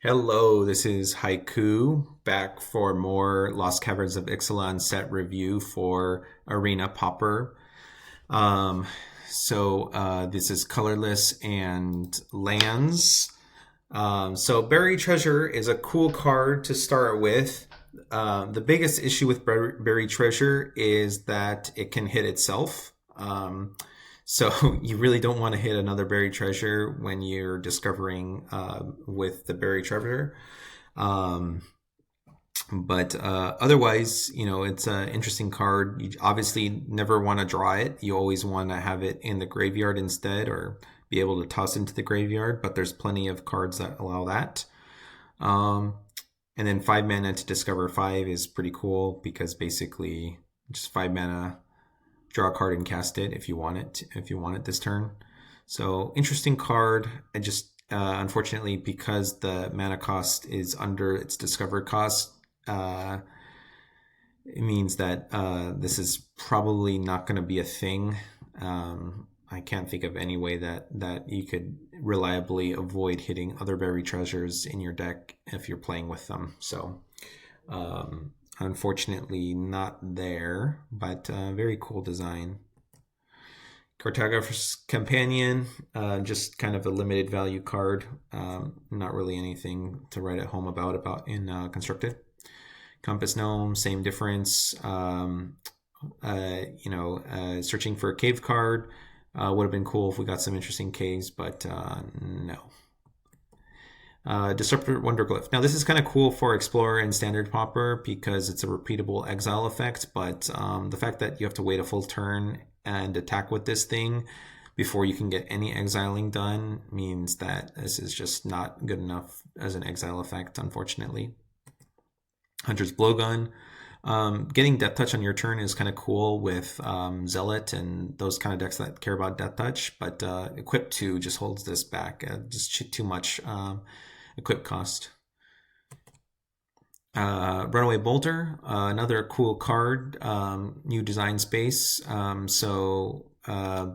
Hello, this is Haiku back for more Lost Caverns of Ixalan set review for Arena Pauper. Um, this is Colorless and Lands. So Buried Treasure is a cool card to start with. The biggest issue with Buried Treasure is that it can hit itself. So you really don't want to hit another buried treasure when you're discovering with the buried treasure. Um, but otherwise, it's an interesting card. You obviously never want to draw it. You always want to have it in the graveyard instead, or be able to toss into the graveyard. But there's plenty of cards that allow that. Um, and then 5 mana to discover 5 is pretty cool because basically just 5 mana, draw a card and cast it if you want it this turn. So interesting card. I just unfortunately, because the mana cost is under its discover cost, it means that this is probably not going to be a thing. I can't think of any way that you could reliably avoid hitting other buried treasures in your deck if you're playing with them. So unfortunately not there, but very cool design. Cartographer's Companion, just kind of a limited value card. Not really anything to write at home about in Constructed. Compass Gnome, same difference. Searching for a cave card would have been cool if we got some interesting caves, but no. Disruptor Wonderglyph. Now this is kind of cool for Explorer and Standard Pauper because it's a repeatable exile effect, but the fact that you have to wait a full turn and attack with this thing before you can get any exiling done means that this is just not good enough as an exile effect, unfortunately. Hunter's Blowgun. Getting Death Touch on your turn is kind of cool with Zealot and those kind of decks that care about Death Touch, but Equip 2 just holds this back. Just too much equip cost. Runaway Bolter, another cool card, new design space.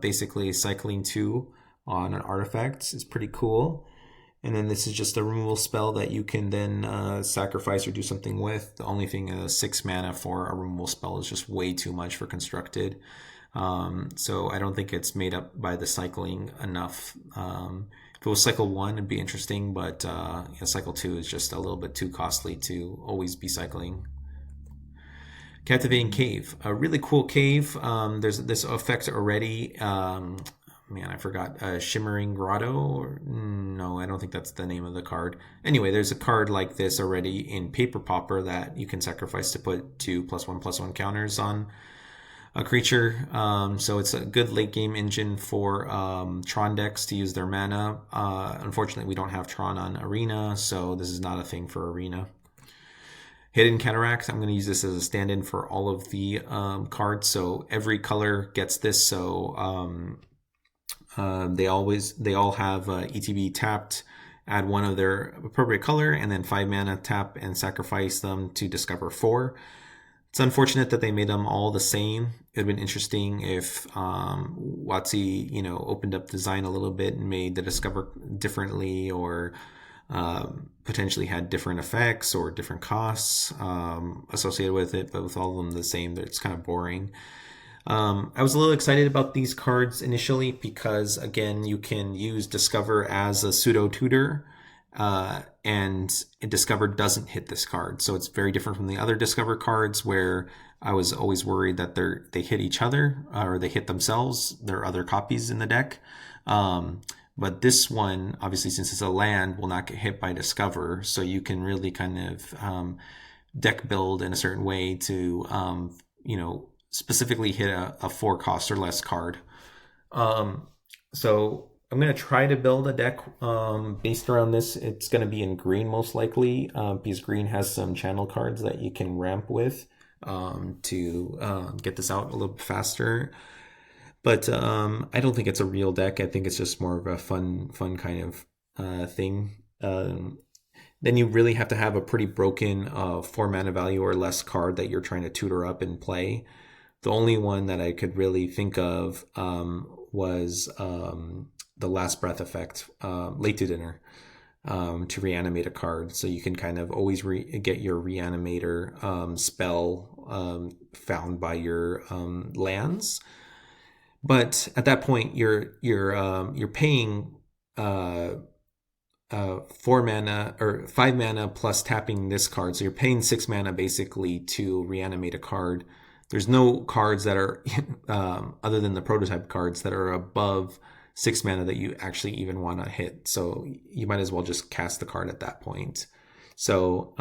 Basically cycling 2 on an artifact is pretty cool. And then this is just a removal spell that you can then sacrifice or do something with. The only thing is 6 mana for a removal spell is just way too much for Constructed. So I don't think it's made up by the cycling enough. If it was cycle 1, it'd be interesting, but cycle 2 is just a little bit too costly to always be cycling. Captivating Cave, a really cool cave. There's this effect already. I forgot. Shimmering Grotto? No, I don't think that's the name of the card. Anyway, there's a card like this already in Paper Pauper that you can sacrifice to put 2 +1/+1 counters on a creature. So it's a good late game engine for Tron decks to use their mana. Unfortunately, we don't have Tron on Arena, so this is not a thing for Arena. Hidden Cataract, I'm going to use this as a stand-in for all of the cards. So every color gets this. So they all have ETB tapped, add one of their appropriate color, and then 5 mana tap and sacrifice them to discover 4. It's unfortunate that they made them all the same. It would have been interesting if WotC, opened up design a little bit and made the discover differently, or potentially had different effects or different costs associated with it. But with all of them the same, it's kind of boring. I was a little excited about these cards initially because, again, you can use Discover as a pseudo tutor, and Discover doesn't hit this card. So it's very different from the other Discover cards where I was always worried that they hit each other or they hit themselves. There are other copies in the deck. But this one, obviously, since it's a land, will not get hit by Discover. So you can really kind of deck build in a certain way to, specifically hit a 4 cost or less card. So I'm going to try to build a deck based around this. It's going to be in green most likely, because green has some channel cards that you can ramp with to get this out a little bit faster. But I don't think it's a real deck. I think it's just more of a fun kind of thing. Then you really have to have a pretty broken 4 mana value or less card that you're trying to tutor up and play. The only one that I could really think of was the Last Breath effect, Late to Dinner. to reanimate a card. So you can kind of always get your reanimator spell found by your lands. But at that point, you're paying 4 mana or 5 mana plus tapping this card. So you're paying 6 mana basically to reanimate a card. There's no cards that are other than the prototype cards that are above 6 mana that you actually even want to hit. So you might as well just cast the card at that point. So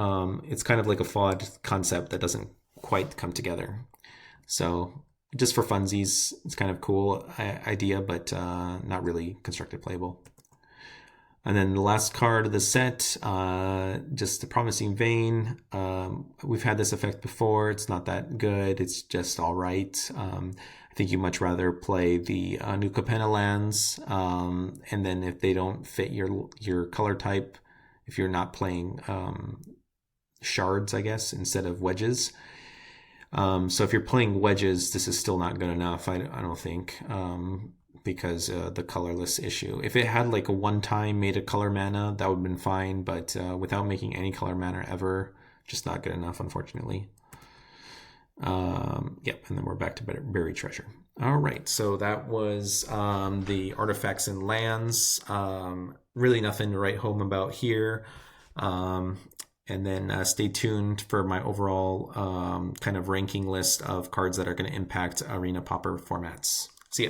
it's kind of like a flawed concept that doesn't quite come together. So just for funsies, it's kind of cool idea, but not really constructed playable. And then the last card of the set, just the Promising Vein. We've had this effect before. It's not that good. It's just all right. I think you much rather play the New Capenna lands. And then if they don't fit your color type, if you're not playing shards, I guess, instead of wedges. So if you're playing wedges, this is still not good enough, I don't think. Because the colorless issue. If it had like a one-time made a color mana, that would have been fine, but without making any color mana ever, just not good enough, unfortunately. Yep, and then we're back to Buried Treasure. All right, so that was the artifacts and lands. Really nothing to write home about here. And then stay tuned for my overall kind of ranking list of cards that are going to impact Arena Pauper formats. See ya.